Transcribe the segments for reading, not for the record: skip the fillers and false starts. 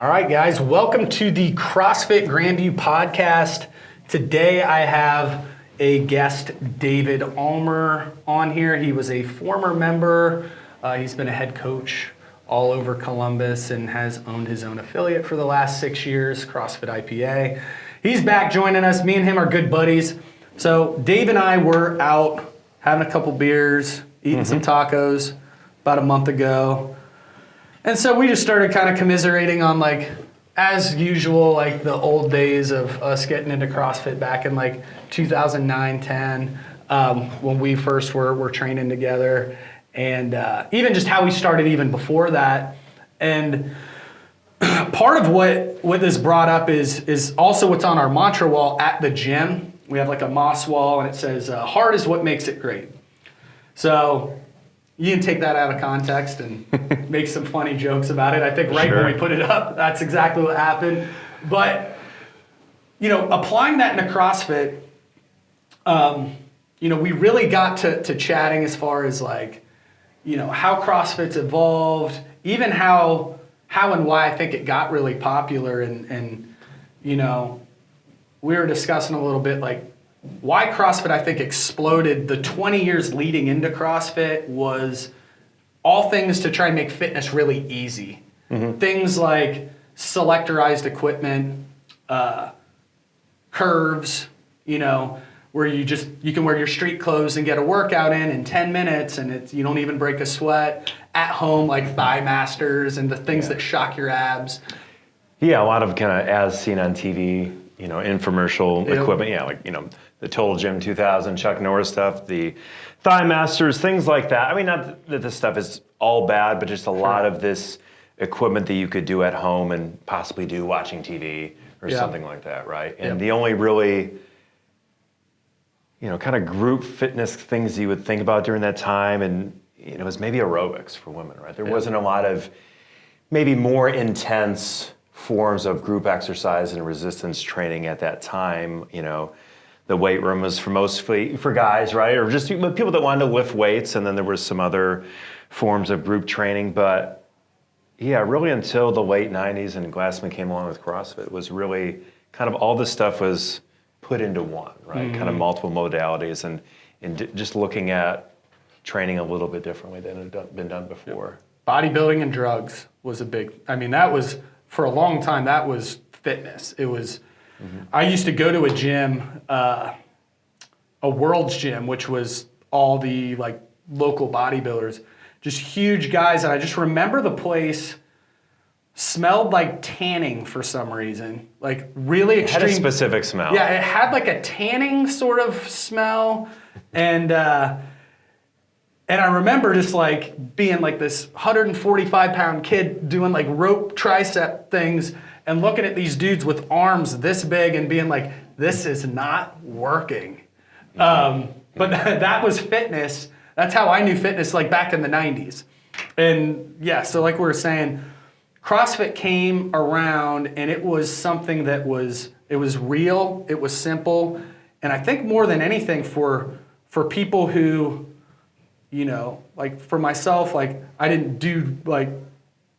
All right, guys, welcome to the CrossFit Grandview podcast. Today I have a guest, David Ulmer, on here. He was a former member. He's been a head coach all over Columbus and has owned his own affiliate for the last 6 years, CrossFit IPA. He's back joining us. Me and him are good buddies. So Dave and I were out having a couple beers, eating some tacos about a month ago. And so we just started kind of commiserating on, like, as usual, like the old days of us getting into CrossFit back in like 2009, 10, when we first were training together, and even just how we started even before that. And part of what this brought up is also what's on our mantra wall at the gym. We have like a moss wall, and it says, hard is what makes it great. So you can take that out of context and make some funny jokes about it. I think when we put it up, that's exactly what happened. But, you know, applying that into CrossFit, you know, we really got to chatting as far as, like, you know, how CrossFit's evolved, even how and why I think it got really popular. And you know, we were discussing a little bit, like, why CrossFit, I think, exploded. The 20 years leading into CrossFit was all things to try and make fitness really easy. Things like selectorized equipment, curves, you know, where you can wear your street clothes and get a workout in 10 minutes, and you don't even break a sweat. At home, like Thigh Masters and the things that shock your abs. Yeah, a lot of kind of as seen on TV, you know, infomercial equipment. Yeah, like, you know, the Total Gym 2000, Chuck Norris stuff, the Thigh Masters, things like that. I mean, not that this stuff is all bad, but just a lot of this equipment that you could do at home and possibly do watching TV or something like that, right? And the only really, you know, kind of group fitness things you would think about during that time, and, you know, was maybe aerobics for women, right? There wasn't a lot of maybe more intense forms of group exercise and resistance training at that time. You know, the weight room was for guys, right? Or just people that wanted to lift weights, and then there was some other forms of group training. But yeah, really until the late 90s and Glassman came along with CrossFit, it was really kind of all this stuff was put into one, right? Kind of multiple modalities and just looking at training a little bit differently than it had been done before. Bodybuilding and drugs was a big, I mean, that was, for a long time, that was fitness. It was, I used to go to a gym, a World's Gym, which was all the, like, local bodybuilders, just huge guys. And I just remember the place smelled like tanning for some reason, like really extreme. It had a specific smell. Yeah, it had like a tanning sort of smell. And I remember just like being like this 145-pound kid doing like rope tricep things and looking at these dudes with arms this big and being like, this is not working. But that was fitness. That's how I knew fitness, like back in the 90s. And yeah, so like we were saying, CrossFit came around and it was something that was real, it was simple. And I think more than anything for people who, you know, like for myself, like I didn't do like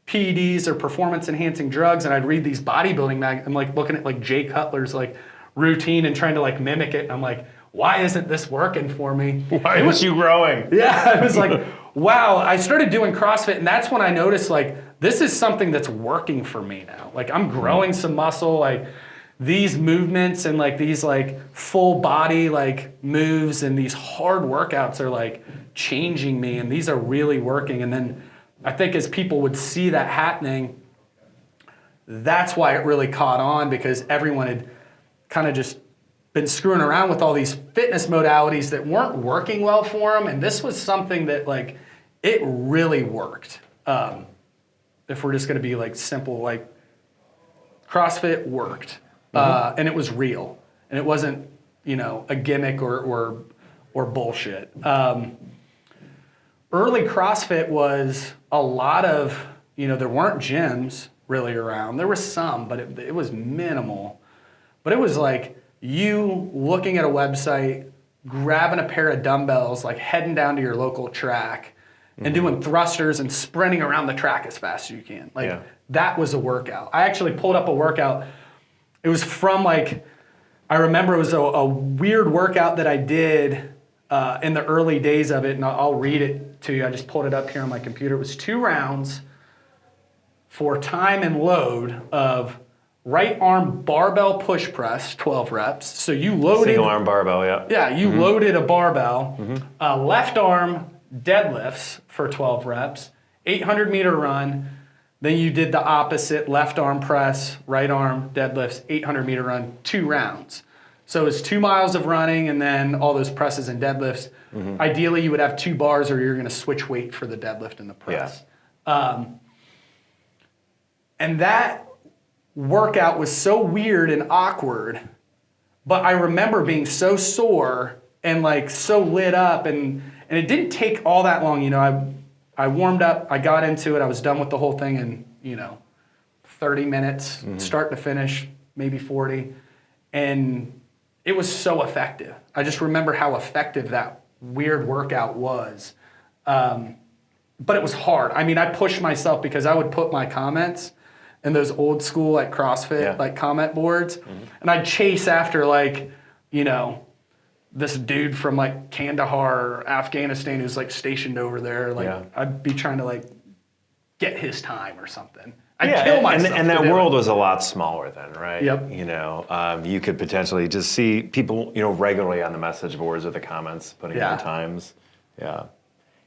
PEDs or performance enhancing drugs, and I'd read these bodybuilding I'm like looking at like Jay Cutler's like routine and trying to like mimic it. And I'm like, why isn't this working for me? Why was you growing? Yeah, I was like, wow. I started doing CrossFit, and that's when I noticed like this is something that's working for me now. Like I'm growing some muscle, like these movements and like these like full body like moves and these hard workouts are like changing me, and these are really working. And then I think as people would see that happening, that's why it really caught on, because everyone had kind of just been screwing around with all these fitness modalities that weren't working well for them, and this was something that like it really worked. If we're just going to be like simple, like CrossFit worked, and it was real, and it wasn't, you know, a gimmick or bullshit. Early CrossFit was a lot of, you know, there weren't gyms really around. There was some, but it was minimal. But it was like you looking at a website, grabbing a pair of dumbbells, like heading down to your local track and doing thrusters and sprinting around the track as fast as you can. Like that was a workout. I actually pulled up a workout. It was from like, I remember it was a weird workout that I did in the early days of it, and I'll read it to you. I just pulled it up here on my computer. It was 2 rounds for time and load of right arm barbell push press, 12 reps. So you loaded... Single arm barbell, yeah. Yeah, you loaded a barbell. Left arm deadlifts for 12 reps, 800-meter run. Then you did the opposite, left arm press, right arm deadlifts, 800-meter run, 2 rounds. So it's 2 miles of running and then all those presses and deadlifts. Ideally, you would have 2 bars or you're going to switch weight for the deadlift and the press. Yeah. And that workout was so weird and awkward, but I remember being so sore and like so lit up, and it didn't take all that long. You know, I warmed up, I got into it, I was done with the whole thing in, 30 minutes, start to finish, maybe 40. And it was so effective. I just remember how effective that weird workout was. But it was hard. I mean, I pushed myself because I would put my comments in those old school like CrossFit like comment boards, and I'd chase after like, this dude from like Kandahar or Afghanistan who's like stationed over there. Like I'd be trying to like get his time or something. I'd kill myself. And that world was a lot smaller then, right? Yep. You could potentially just see people, regularly on the message boards or the comments putting in times. Yeah.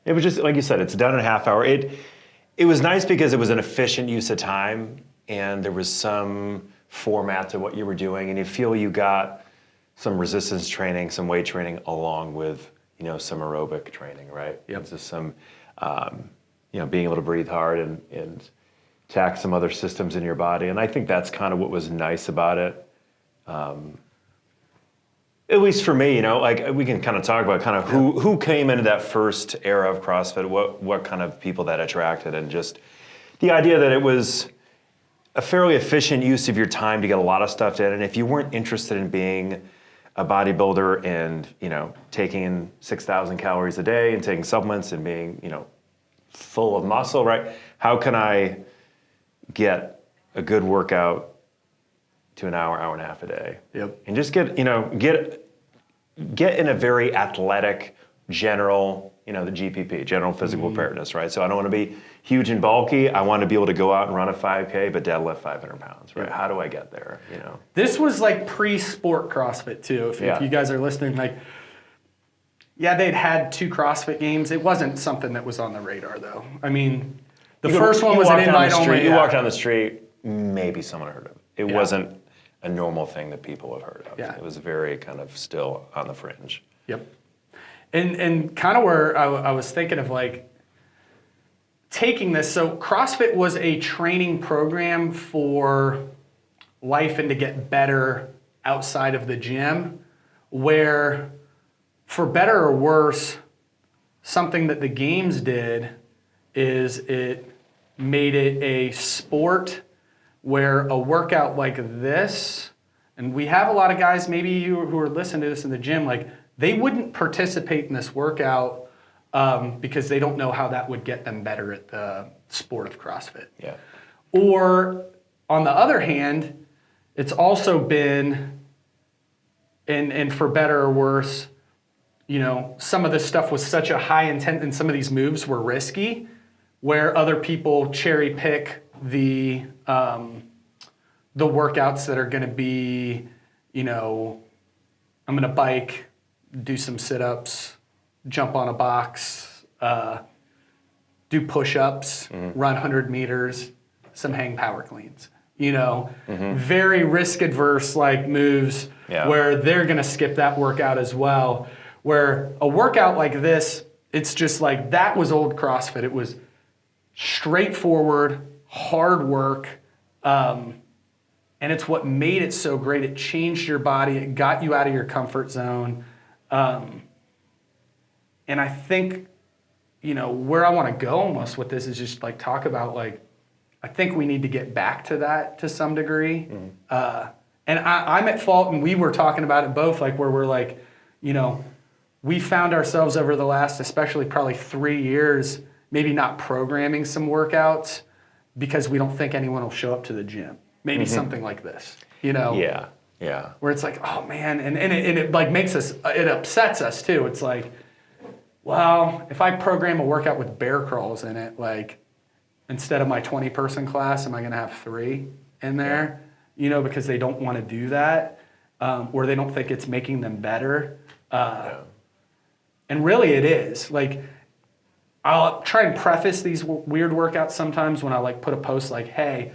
It was just, like you said, it's done in a half hour. It was nice because it was an efficient use of time and there was some format to what you were doing, and you feel you got some resistance training, some weight training along with, some aerobic training, right? Yep. Just some, being able to breathe hard and tax some other systems in your body. And I think that's kind of what was nice about it. At least for me, like we can kind of talk about kind of who came into that first era of CrossFit, what kind of people that attracted, and just the idea that it was a fairly efficient use of your time to get a lot of stuff done. And if you weren't interested in being a bodybuilder and, taking in 6,000 calories a day and taking supplements and being, full of muscle, right? How can I get a good workout to an hour, hour and a half a day? Yep. And just get in a very athletic, general, the GPP, general physical preparedness, right? So I don't want to be huge and bulky. I want to be able to go out and run a 5K, but deadlift 500 pounds, right? Yeah. How do I get there, This was like pre-sport CrossFit too, if you guys are listening. Like, they'd had 2 CrossFit games. It wasn't something that was on the radar though. I mean, the first one was an invite only. You walked down the street, maybe someone heard of it. It wasn't a normal thing that people have heard of. Yeah. It was very kind of still on the fringe. Yep. And kind of where I was thinking of like taking this. So CrossFit was a training program for life and to get better outside of the gym, where for better or worse, something that the games did is it made it a sport where a workout like this, and we have a lot of guys, maybe you who are listening to this in the gym, like they wouldn't participate in this workout because they don't know how that would get them better at the sport of CrossFit. Yeah. Or on the other hand, it's also been, and for better or worse, some of this stuff was such a high intent and some of these moves were risky, where other people cherry pick the workouts that are going to be, I'm going to bike, do some sit-ups, jump on a box, do push-ups, run 100 meters, some hang power cleans. Very risk-adverse like moves where they're going to skip that workout as well. Where a workout like this, it's just like, that was old CrossFit. It was straightforward, hard work, and it's what made it so great. It changed your body. It got you out of your comfort zone. And I think, where I want to go almost with this is just like talk about like, I think we need to get back to that to some degree. And I'm at fault, and we were talking about it both, like where we're like, we found ourselves over the last, especially probably 3 years, maybe not programming some workouts because we don't think anyone will show up to the gym. Maybe something like this, you know? Yeah. Where it's like, oh man, and it like makes us, it upsets us too. It's like, well, if I program a workout with bear crawls in it, like instead of my 20-person class, am I gonna have 3 in there? You know, because they don't want to do that, or they don't think it's making them better. And really it is. Like, I'll try and preface these weird workouts sometimes when I like put a post like, hey,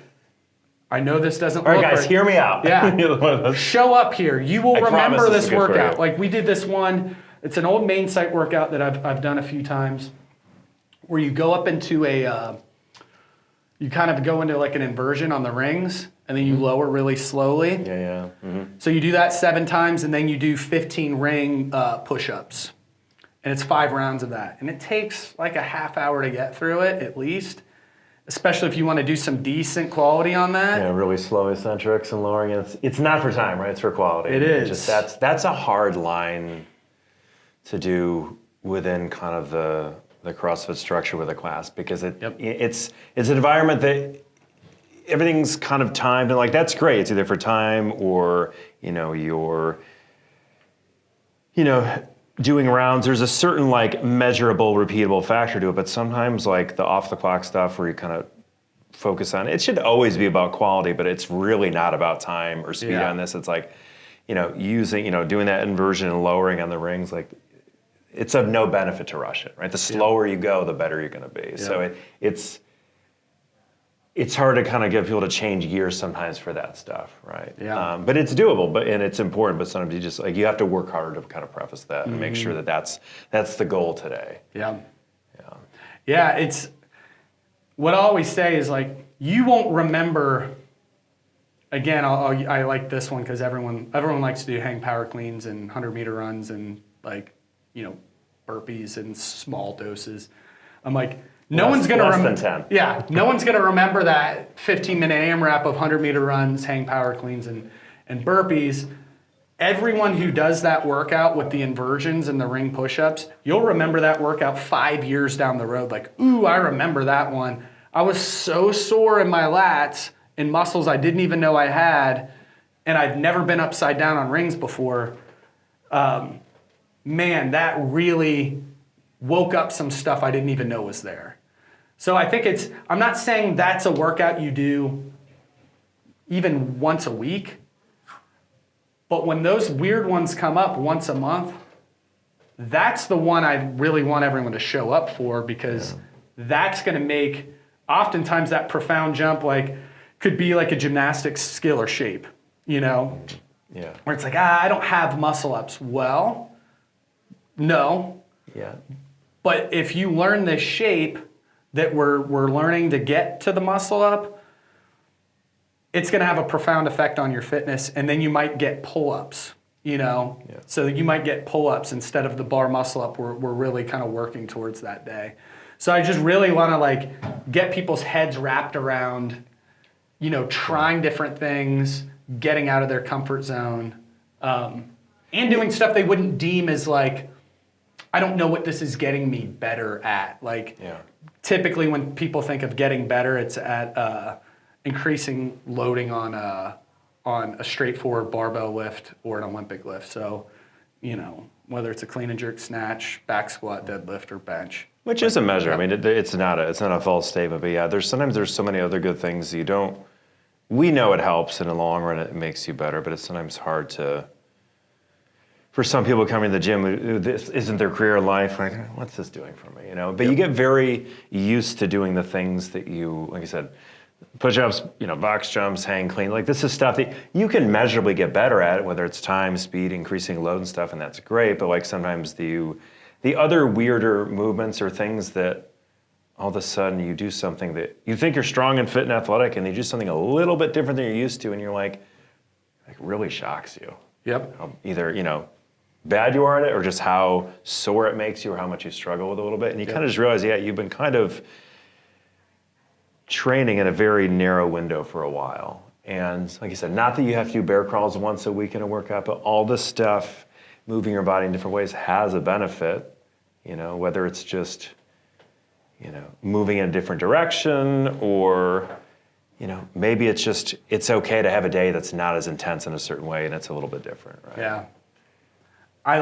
I know this doesn't look All right, guys, hear me out. Yeah. Show up here. You will remember this workout. You. Like we did this one. It's an old main site workout that I've done a few times where you go up into you kind of go into like an inversion on the rings and then you lower really slowly. Yeah. So you do that 7 times and then you do 15 ring push-ups. And it's 5 rounds of that. And it takes like a half hour to get through it at least. Especially if you want to do some decent quality on that. Yeah, really slow eccentrics and lowering it. It's not for time, right? It's for quality. It is. That's a hard line to do within kind of the CrossFit structure with a class because it's an environment that everything's kind of timed and like that's great. It's either for time or you're doing rounds. There's a certain like measurable, repeatable factor to it, but sometimes like the off the clock stuff where you kind of focus on it should always be about quality, but it's really not about time or speed on this. It's like, using, doing that inversion and lowering on the rings, like it's of no benefit to rush it, right? The slower you go, the better you're going to be. So it's hard to kind of get people to change gears sometimes for that stuff, right? Yeah. But it's doable, and it's important. But sometimes you just you have to work harder to kind of preface that and make sure that that's the goal today. Yeah. It's what I always say is like you won't remember. Again, I like this one because everyone likes to do hang power cleans and 100-meter runs and like burpees in small doses. I'm like. No one's gonna less than 10. Yeah, no one's gonna remember that 15-minute AMRAP of 100-meter runs, hang power cleans, and burpees. Everyone who does that workout with the inversions and the ring push-ups, you'll remember that workout 5 years down the road. Like, ooh, I remember that one. I was so sore in my lats and muscles I didn't even know I had, and I'd never been upside down on rings before. Man, that really woke up some stuff I didn't even know was there. So I think I'm not saying that's a workout you do even once a week, but when those weird ones come up once a month, that's the one I really want everyone to show up for because that's going to make, oftentimes that profound jump could be like a gymnastics skill or shape, Yeah. Where it's like, I don't have muscle ups. Well, no. Yeah. But if you learn this shape that we're learning to get to the muscle up, it's going to have a profound effect on your fitness. And then you might get pull-ups, So you might get pull-ups instead of the bar muscle up we're really kind of working towards that day. So I just really want to get people's heads wrapped around, trying different things, getting out of their comfort zone, and doing stuff they wouldn't deem as I don't know what this is getting me better at. Typically when people think of getting better, it's at increasing loading on a straightforward barbell lift or an Olympic lift. So, whether it's a clean and jerk snatch, back squat, deadlift, or bench. Which is a measure. I mean, it's not a false statement, but yeah, there's so many other good things we know it helps in the long run, it makes you better, but it's sometimes hard for some people coming to the gym, this isn't their career in life, like, what's this doing for me, But you get very used to doing the things that you, like I said, push-ups, box jumps, hang clean, this is stuff that you can measurably get better at, whether it's time, speed, increasing load and stuff, and that's great, but sometimes the other weirder movements or things that all of a sudden you do something that you think you're strong and fit and athletic, and you do something a little bit different than you're used to, and you're like really shocks you. Yep. Either, bad you are at it or just how sore it makes you or how much you struggle with a little bit. And you kind of just realize, you've been kind of training in a very narrow window for a while. And like you said, not that you have to do bear crawls once a week in a workout, but all this stuff, moving your body in different ways has a benefit, whether it's just, moving in a different direction, or maybe it's okay to have a day that's not as intense in a certain way and it's a little bit different, right? Yeah. I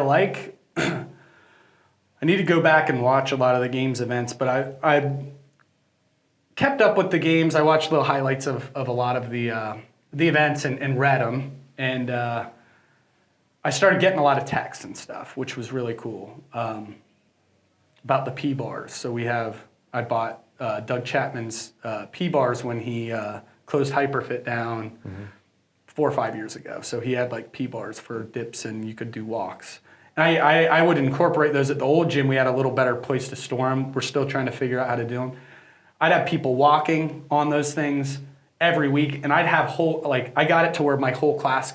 need to go back and watch a lot of the games events, but I kept up with the games. I watched little highlights of a lot of the events and read them, and I started getting a lot of texts and stuff, which was really cool, about the P-bars. So I bought Doug Chapman's P-bars when he closed Hyperfit down 4 or 5 years ago. So he had like P-bars for dips, and you could do walks. And I would incorporate those at the old gym. We had a little better place to store them. We're still trying to figure out how to do them. I'd have people walking on those things every week, and I'd have I got it to where my whole class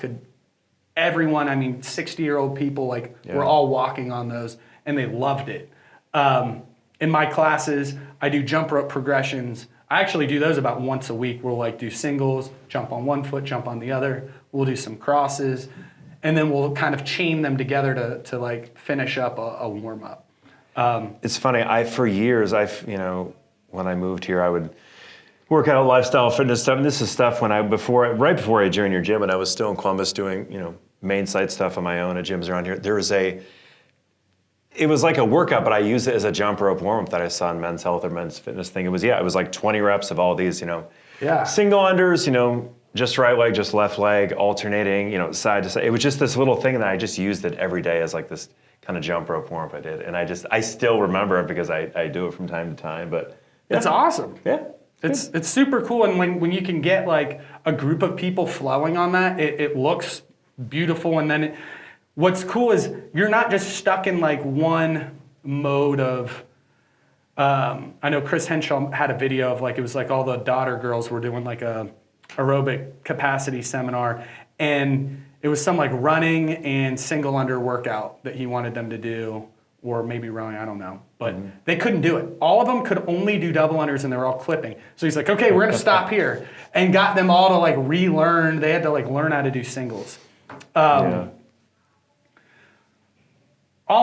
everyone, 60-year-old people, were all walking on those, and they loved it. In my classes, I do jump rope progressions. I actually do those about once a week. We'll do singles, jump on one foot, jump on the other. We'll do some crosses, and then we'll kind of chain them together to finish up a warm up. It's funny. For years, when I moved here, I would work out lifestyle fitness stuff. And this is stuff right before I joined your gym, and I was still in Columbus doing main site stuff on my own at gyms around here. It was like a workout, but I used it as a jump rope warm-up that I saw in Men's Health or Men's Fitness thing. It was like 20 reps of all these, single unders, just right leg, just left leg, alternating, side to side. It was just this little thing that I just used it every day as this kind of jump rope warm-up I did. And I still remember it because I do it from time to time, but. Yeah. It's awesome. Yeah. It's super cool. And when you can get a group of people flowing on that, it looks beautiful. And then what's cool is you're not just stuck in one mode of, I know Chris Henshaw had a video of it was all the daughter girls were doing a aerobic capacity seminar, and it was some running and single under workout that he wanted them to do, or maybe rowing, I don't know. But they couldn't do it. All of them could only do double unders, and they were all clipping. So he's like, okay, we're gonna stop here. And got them all to relearn. They had to learn how to do singles. All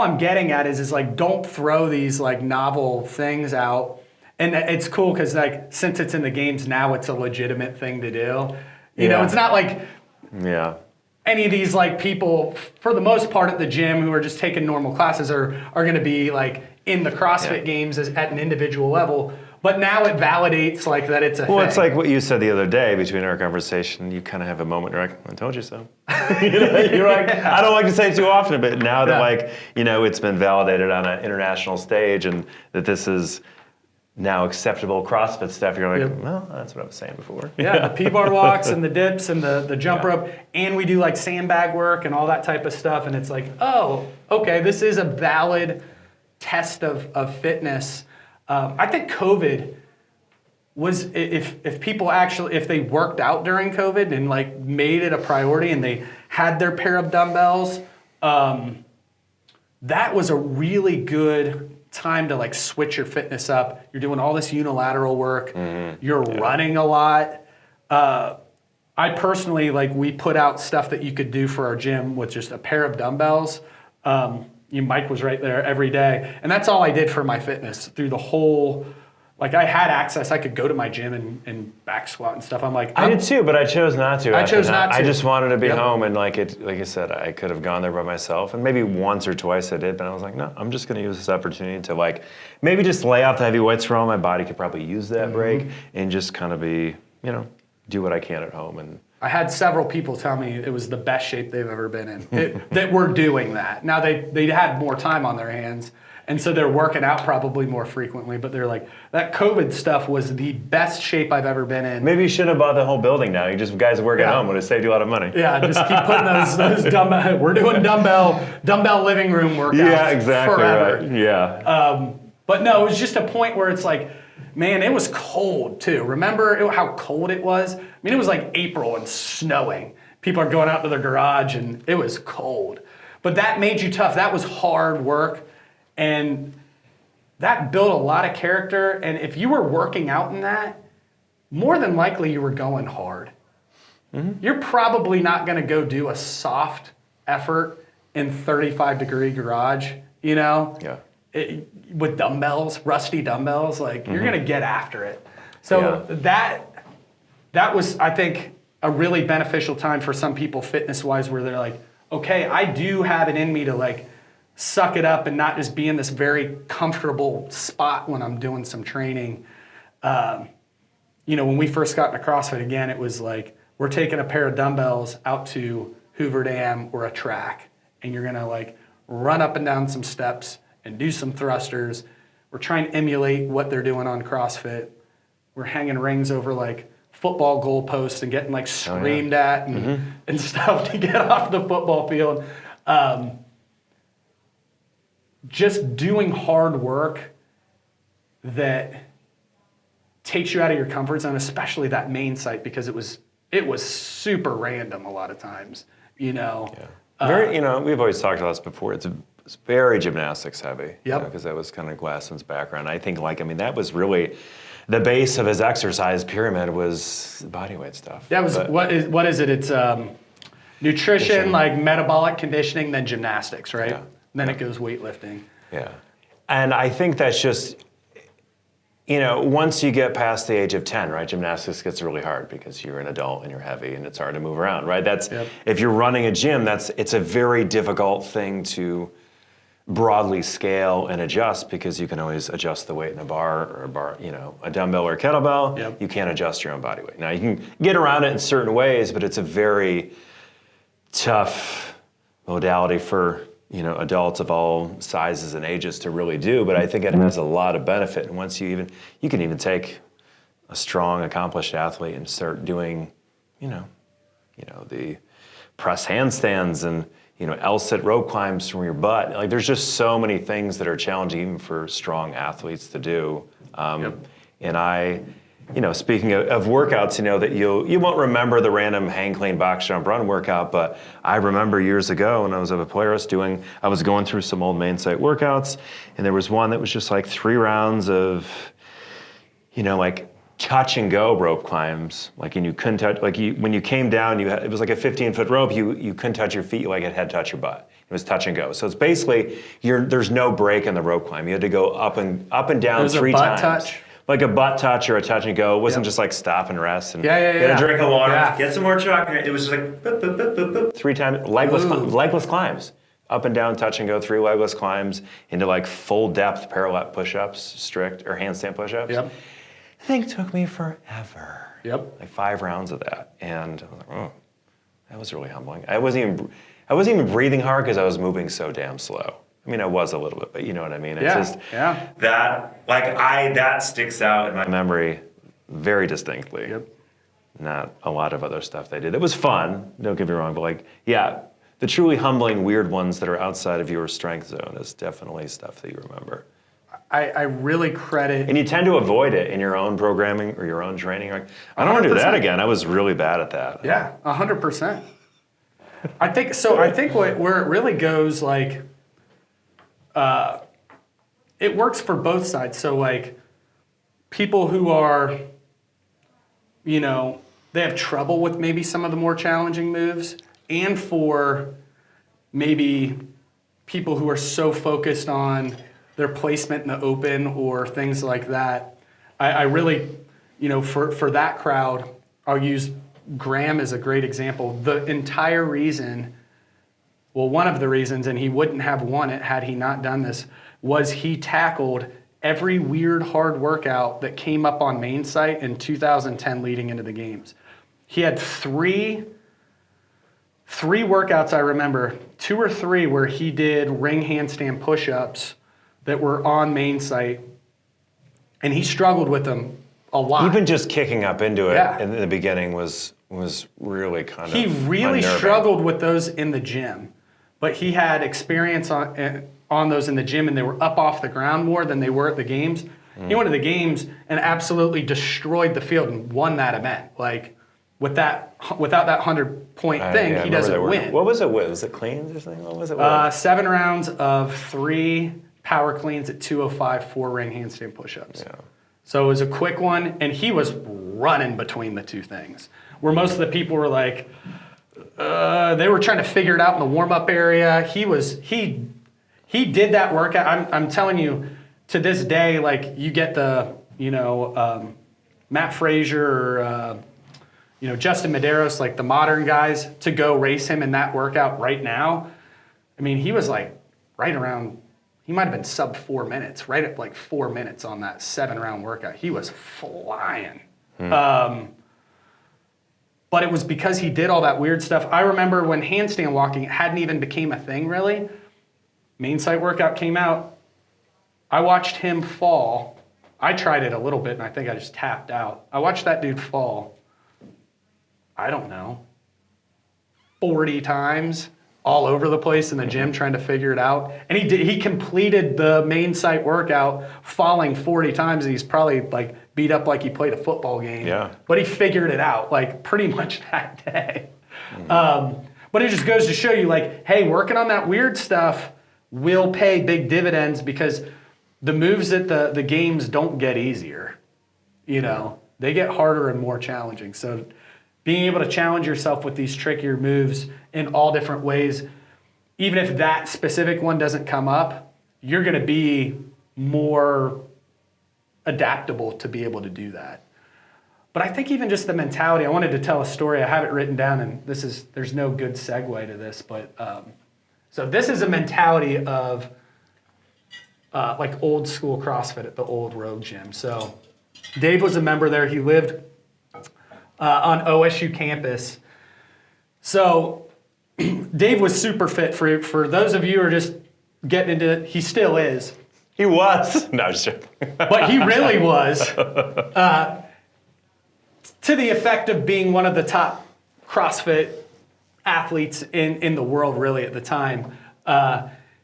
I'm getting at is don't throw these novel things out. And it's cool because since it's in the games now, it's a legitimate thing to do. You know, it's not any of these people, for the most part at the gym, who are just taking normal classes are going to be in the CrossFit games at an individual level. But now it validates that it's a thing. Well, it's like what you said the other day between our conversation. You kind of have a moment where I told you so. You're I don't like to say it too often, but now that it's been validated on an international stage and that this is now acceptable CrossFit stuff, you're well, that's what I was saying before. Yeah, the P-bar walks and the dips and the jump rope, and we do sandbag work and all that type of stuff, and it's oh, okay, this is a valid test of fitness. I think COVID was, if people actually, if they worked out during COVID and made it a priority and they had their pair of dumbbells, that was a really good time to switch your fitness up. You're doing all this unilateral work. You're running a lot. I personally, we put out stuff that you could do for our gym with just a pair of dumbbells. Mike was right there every day. And that's all I did for my fitness through the whole, I had access. I could go to my gym and back squat and stuff. I did too, but I chose not to. I chose not to. I just wanted to be home, and like I said, I could have gone there by myself, and maybe once or twice I did, but I was no, I'm just going to use this opportunity to maybe just lay off the heavy weights for all. My body could probably use that break, and just kind of be, do what I can at home. And I had several people tell me it was the best shape they've ever been in, that were doing that. Now they had more time on their hands, and so they're working out probably more frequently, but they're that COVID stuff was the best shape I've ever been in. Maybe you shouldn't have bought the whole building now. You just guys work at home would have saved you a lot of money. Yeah, just keep putting those dumbbell, we're doing dumbbell living room workouts. Yeah, exactly forever. Right. Yeah. But no, it was just a point where it's man, it was cold too. Remember how cold it was? I mean, it was April and snowing. People are going out to their garage and it was cold. But that made you tough. That was hard work. And that built a lot of character. And if you were working out in that, more than likely you were going hard. You're probably not going to go do a soft effort in 35-degree garage, Yeah. with dumbbells, rusty dumbbells, like you're gonna get after it. So that was, I think, a really beneficial time for some people fitness-wise, where they're like, okay, I do have it in me to like suck it up and not just be in this very comfortable spot when I'm doing some training. When we first got into CrossFit, again, it was like, we're taking a pair of dumbbells out to Hoover Dam or a track, and you're gonna like run up and down some steps and do some thrusters. We're trying to emulate what they're doing on CrossFit. We're hanging rings over like football goalposts and getting like screamed at and stuff to get off the football field. Just doing hard work that takes you out of your comfort zone, especially that main site, because it was super random a lot of times, Very, we've always talked about this before. It's very gymnastics heavy. Yep. Because that was kind of Glasson's background. I think that was really the base of his exercise pyramid was bodyweight stuff. Yeah, what is it? It's nutrition, like metabolic conditioning, then gymnastics, right? Yeah. Then it goes weightlifting. Yeah. And I think that's just, once you get past the age of 10, right, gymnastics gets really hard because you're an adult and you're heavy and it's hard to move around, right? If you're running a gym, it's a very difficult thing to broadly scale and adjust, because you can always adjust the weight in a bar or a dumbbell or a kettlebell. Yep. You can't adjust your own body weight. Now you can get around it in certain ways, but it's a very tough modality for adults of all sizes and ages to really do, but I think it has a lot of benefit. And once you can even take a strong, accomplished athlete and start doing, the press handstands and, L-sit rope climbs from your butt. Like there's just so many things that are challenging even for strong athletes to do. And I, speaking of workouts, that you won't remember the random hang clean box jump run workout, but I remember years ago when I was at a Polaris I was going through some old main site workouts, and there was one that was just like 3 rounds of, like touch and go rope climbs. Like, and you couldn't touch, when you came down, it was like a 15-foot rope, you couldn't touch your feet, like it had to touch your butt. It was touch and go. So it's basically, there's no break in the rope climb. You had to go up and down There's 3 a butt times. touch. Like a butt touch or a touch and go. It wasn't just like stop and rest and get a drink of water, get some more chalk. It was just like boop, boop, boop, boop, boop. 3 times, legless climbs. Up and down, touch and go, 3 legless climbs into like full depth parallel push-ups, strict, or handstand push-ups. Yep. I think it took me forever. Yep. Like 5 rounds of that. And I was like, oh, that was really humbling. I wasn't even breathing hard because I was moving so damn slow. I mean, I was a little bit, but you know what I mean? It's just that sticks out in my memory very distinctly. Yep. Not a lot of other stuff they did. It was fun, don't get me wrong, but the truly humbling, weird ones that are outside of your strength zone is definitely stuff that you remember. I really credit... And you tend to avoid it in your own programming or your own training. Like, I don't want to do that again. I was really bad at that. Yeah, 100%. I think where it really goes, like... it works for both sides. So like people who are, they have trouble with maybe some of the more challenging moves, and for maybe people who are so focused on their placement in the open or things like that. I really, for that crowd, I'll use Graham as a great example. The entire reason, one of the reasons, and he wouldn't have won it had he not done this, was he tackled every weird hard workout that came up on main site in 2010 leading into the games. He had three workouts, I remember, 2 or 3 where he did ring handstand push-ups that were on main site, and he struggled with them a lot. Even just kicking up into it in the beginning was really kind of He really unnerving. struggled with those in the gym, but he had experience on those in the gym, and they were up off the ground more than they were at the games. He went to the games and absolutely destroyed the field and won that event. Like without that 100-point thing, he doesn't win. What was it with? Was it cleans or something? What was it with? 7 rounds of 3 power cleans at 205, 4 ring handstand push-ups. Yeah. So it was a quick one, and he was running between the 2 things. Where most of the people were like, they were trying to figure it out in the warm-up area. He he did that workout. I'm telling you, to this day, like you get the, Matt Frazier or, Justin Medeiros, like the modern guys, to go race him in that workout right now. I mean, he was like right around, he might have been sub 4 minutes, right at like 4 minutes on that 7-round workout. He was flying. But it was because he did all that weird stuff. I remember when handstand walking hadn't even became a thing really. Main site workout came out. I watched him fall. I tried it a little bit and I think I just tapped out. I watched that dude fall, I don't know, 40 times all over the place in the gym trying to figure it out. And he completed the main site workout falling 40 times and he's probably like beat up like he played a football game. Yeah. But he figured it out like pretty much that day. But it just goes to show you like, hey, working on that weird stuff will pay big dividends because the moves at the games don't get easier. They get harder and more challenging. So being able to challenge yourself with these trickier moves in all different ways, even if that specific one doesn't come up, you're going to be more adaptable to be able to do that. But I think even just the mentality, I wanted to tell a story. I have it written down, and there's no good segue to this, but so this is a mentality of like old school CrossFit at the old Rogue Gym. So Dave was a member there. He lived on OSU campus. So Dave was super fit. For those of you who are just getting into it, he still is. He was. No, just joking. But he really was. To the effect of being one of the top CrossFit athletes in the world really at the time.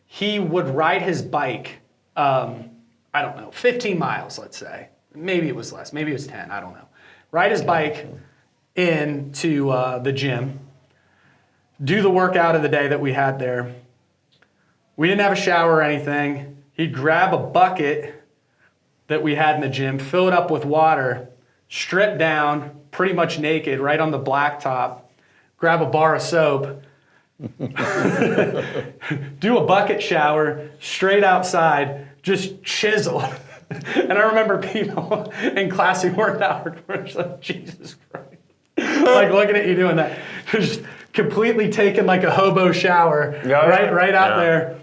He would ride his bike, I don't know, 15 miles, let's say. Maybe it was less. Maybe it was 10. I don't know. Ride his bike into the gym, do the workout of the day that we had there. We didn't have a shower or anything. He'd grab a bucket that we had in the gym, fill it up with water, strip down, pretty much naked, right on the blacktop, grab a bar of soap, do a bucket shower, straight outside, just chisel. And I remember people in class who weren't out were just like, Jesus Christ. Like looking at you doing that. Just completely taking like a hobo shower right out there.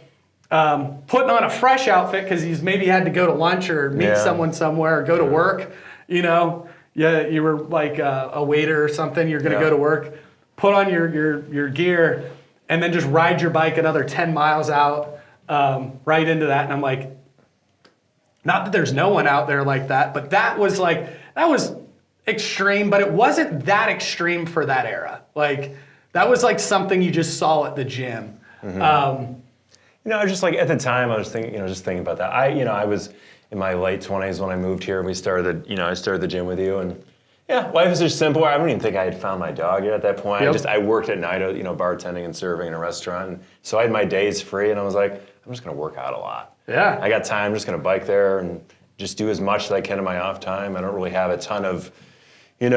Putting on a fresh outfit because he's maybe had to go to lunch or meet someone somewhere or go to work. Yeah, you were like a waiter or something. You're going to go to work. Put on your gear and then just ride your bike another 10 miles out right into that. And I'm like, not that there's no one out there like that, but that was extreme, but it wasn't that extreme for that era. Like that was like something you just saw at the gym. I was just like at the time I was thinking, just thinking about that. I was in my late 20s when I moved here. We started, I started the gym with you, and life was just simple. I don't even think I had found my dog yet at that point. Yep. I worked at night, bartending and serving in a restaurant, and so I had my days free, and I was like, I'm just gonna work out a lot. Yeah. I got time. I'm just gonna bike there and just do as much as I can in my off time. I don't really have a ton of, I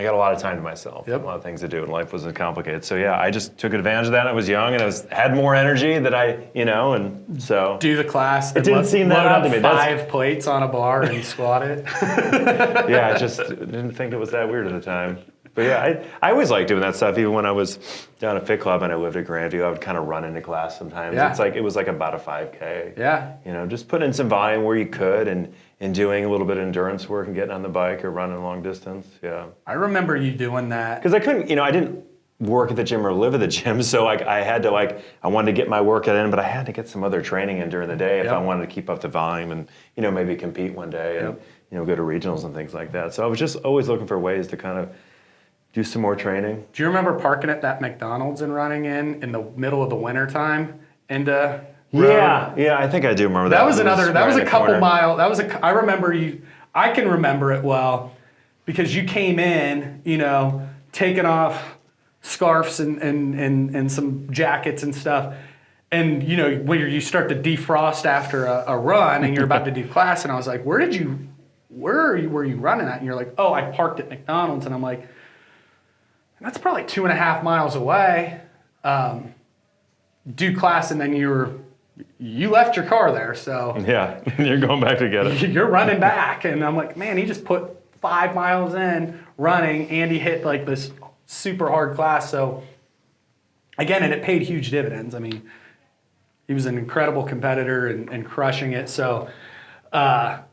got a lot of time to myself. Yep. A lot of things to do, and life wasn't complicated. So I just took advantage of that. I was young, and had more energy that and so do the class. It didn't seem that odd to me. 5 plates on a bar and squat it. I just didn't think it was that weird at the time. But I always liked doing that stuff. Even when I was down at Fit Club and I lived at Grandview, I would kind of run into class sometimes. Yeah. It was like about a 5K. Yeah. Just put in some volume where you could and doing a little bit of endurance work and getting on the bike or running long distance. Yeah. I remember you doing that. Because I couldn't, I didn't work at the gym or live at the gym, so I had to I wanted to get my workout in, but I had to get some other training in during the day if I wanted to keep up the volume and maybe compete one day and go to regionals and things like that. So I was just always looking for ways to kind of do some more training. Do you remember parking at that McDonald's and running in the middle of the winter time into Road? Yeah, I think I do remember that. That was a couple mile. I remember you. I can remember it well because you came in, taking off scarves and some jackets and stuff, and when you start to defrost after a run and you're about to do class, and I was like, were you running at? And you're like, oh, I parked at McDonald's, and I'm like, that's probably 2.5 miles away. Do class, and then you were you left your car there, so Yeah, you're going back to get it. you're running back. And I'm like, man, he just put 5 miles in running, and he hit like this super hard class. So again, and it paid huge dividends. I mean, he was an incredible competitor and crushing it. So I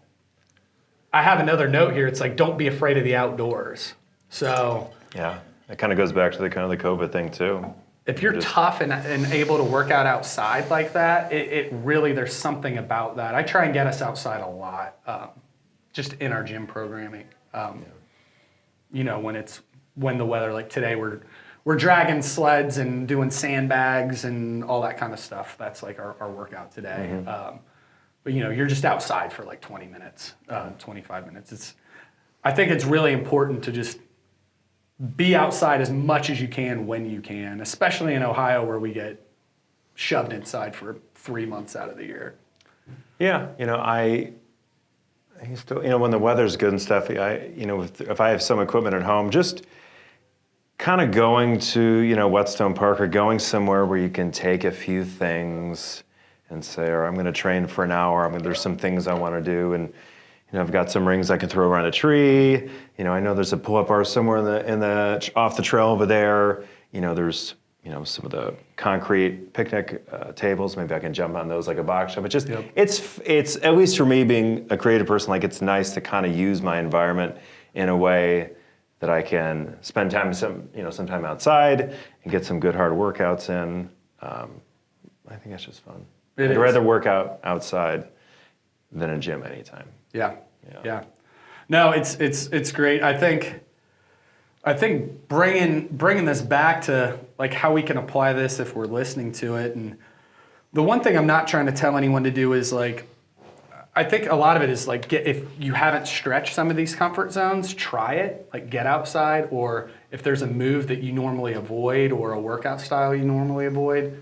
have another note here. It's like, don't be afraid of the outdoors. So Yeah, it kind of goes back to the kind of the COVID thing too. if you're tough and able to work out outside like that, it really, there's something about that. I try and get us outside a lot, just in our gym programming. You know, when the weather, like today, we're dragging sleds and doing sandbags and all that kind of stuff. That's like our workout today. Mm-hmm. But you know, you're just outside for like 20 minutes, 25 minutes. I think it's really important to just be outside as much as you can when you can, especially in Ohio where we get shoved inside for 3 months out of the year. Yeah, you know, I used to, you know, when the weather's good and stuff, you know, if I have some equipment at home, just kind of going to, you know, Whetstone Park or going somewhere where you can take a few things and say, or I'm going to train for an hour. There's some things I want to do, and you know, I've got some rings I can throw around a tree. You know, I know there's a pull-up bar somewhere in the off the trail over there. You know, there's, you know, some of the concrete picnic tables. Maybe I can jump on those like a box jump. It just, it's at least for me being a creative person, like it's nice to kind of use my environment in a way that I can spend time, some time outside and get some good hard workouts in. I think that's just fun. I'd rather work out outside than a gym anytime. Yeah. No, it's great. I think bringing this back to like how we can apply this if we're listening to it. And the one thing I'm not trying to tell anyone to do is like, I think a lot of it is like, if you haven't stretched some of these comfort zones, try it. Like get outside, or if there's a move that you normally avoid or a workout style you normally avoid,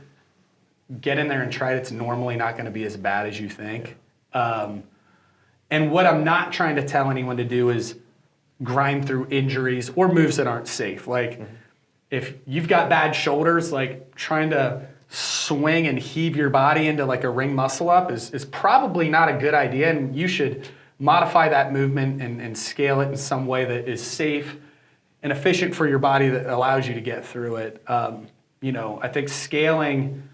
get in there and try it. It's normally not going to be as bad as you think. And what I'm not trying to tell anyone to do is grind through injuries or moves that aren't safe. Like if you've got bad shoulders, like trying to swing and heave your body into like a ring muscle up is probably not a good idea. And you should modify that movement and scale it in some way that is safe and efficient for your body that allows you to get through it. You know, I think scaling,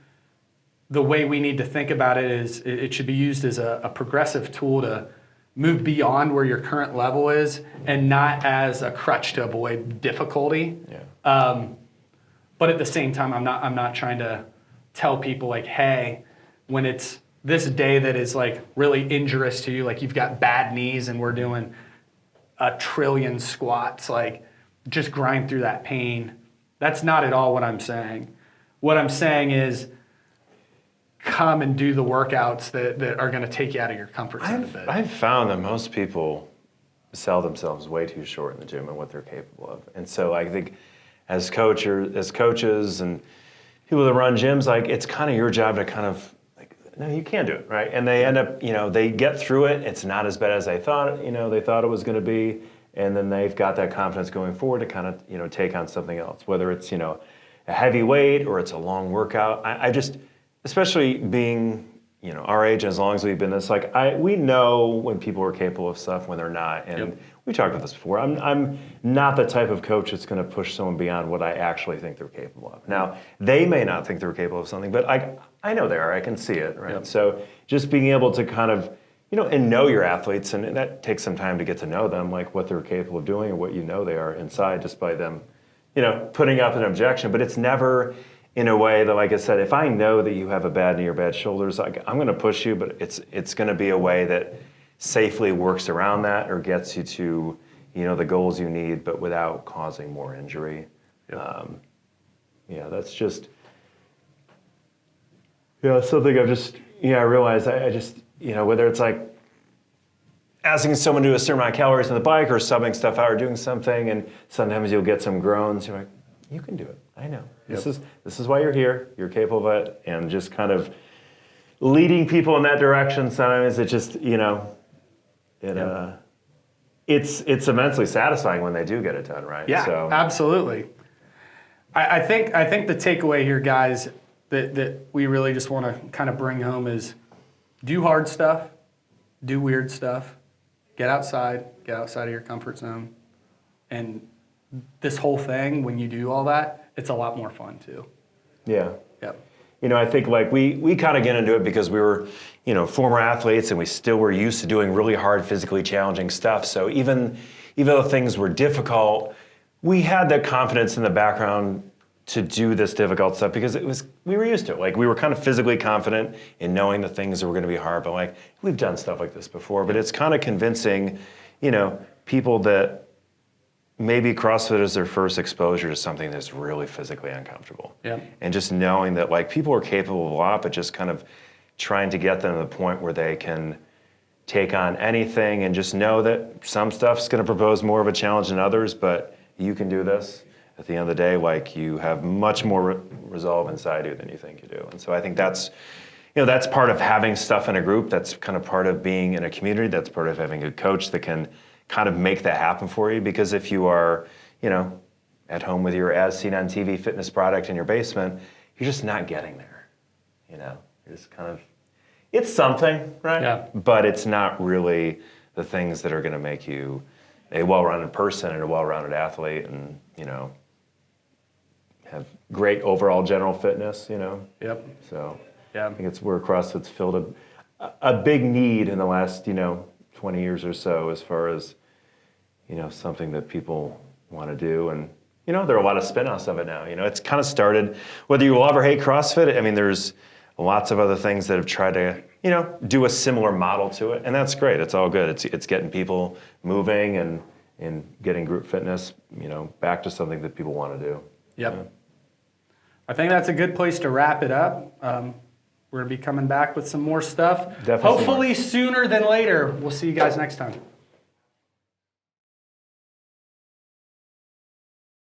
the way we need to think about it is it should be used as a progressive tool to move beyond where your current level is and not as a crutch to avoid difficulty. But at the same time, I'm not trying to tell people like, hey, when it's this day that is like really injurious to you, like you've got bad knees and we're doing 1 trillion squats, like just grind through that pain. That's not at all what I'm saying. What I'm saying is come and do the workouts that are going to take you out of your comfort zone a bit. I've found that most people sell themselves way too short in the gym and what they're capable of. And so I think as coaches and people that run gyms, like it's kind of your job to kind of like, no, you can do it, right? And they end up, you know, they get through it. It's not as bad as they thought it was going to be. And then they've got that confidence going forward to kind of, you know, take on something else, whether it's, you know, a heavy weight or it's a long workout. I just, especially being, you know, our age, as long as we've been this, like we know when people are capable of stuff, when they're not. And we talked about this before. I'm not the type of coach that's going to push someone beyond what I actually think they're capable of. Now, they may not think they're capable of something, but I know they are. I can see it, right? So just being able to kind of, you know, and know your athletes, and that takes some time to get to know them, like what they're capable of doing and what you know they are inside just by them, you know, putting up an objection. But it's never in a way that, like I said, if I know that you have a bad knee or bad shoulders, like I'm going to push you, but it's going to be a way that safely works around that or gets you to, you know, the goals you need, but without causing more injury. That's just, something I realized I just, you know, whether it's like asking someone to do a certain amount of calories on the bike or subbing stuff out or doing something, and sometimes you'll get some groans. You're like, you can do it. I know. This is why you're here. You're capable of it. And just kind of leading people in that direction. Sometimes it just, you know, it's immensely satisfying when they do get it done, right? Yeah, absolutely. I think the takeaway here, guys, that we really just want to kind of bring home is do hard stuff, do weird stuff, get outside of your comfort zone. And this whole thing, when you do all that, it's a lot more fun too. Yeah. Yep. I think like we kind of get into it because we were, former athletes, and we still were used to doing really hard, physically challenging stuff. So even though things were difficult, we had that confidence in the background to do this difficult stuff because we were used to it. Like we were kind of physically confident in knowing the things that were going to be hard, but like we've done stuff like this before. But it's kind of convincing, people that maybe CrossFit is their first exposure to something that's really physically uncomfortable. Yeah. And just knowing that like people are capable of a lot, but just kind of trying to get them to the point where they can take on anything and just know that some stuff's going to propose more of a challenge than others, but you can do this. At the end of the day, like you have much more resolve inside you than you think you do. And so I think that's, that's part of having stuff in a group. That's kind of part of being in a community. That's part of having a coach that can kind of make that happen for you. Because if you are, at home with your as seen on TV fitness product in your basement, you're just not getting there. You're just kind of, it's something, right? Yeah. But it's not really the things that are going to make you a well-rounded person and a well-rounded athlete and, have great overall general fitness, Yep. So Yeah. I think it's where CrossFit's filled a big need in the last, 20 years or so as far as, something that people want to do. And, there are a lot of spin-offs of it now. It's kind of started, whether you love or hate CrossFit, I mean, there's lots of other things that have tried to, do a similar model to it. And that's great. It's all good. It's getting people moving and getting group fitness, back to something that people want to do. Yep. Yeah. I think that's a good place to wrap it up. We're going to be coming back with some more stuff. Definitely Hopefully sooner than later. We'll see you guys next time.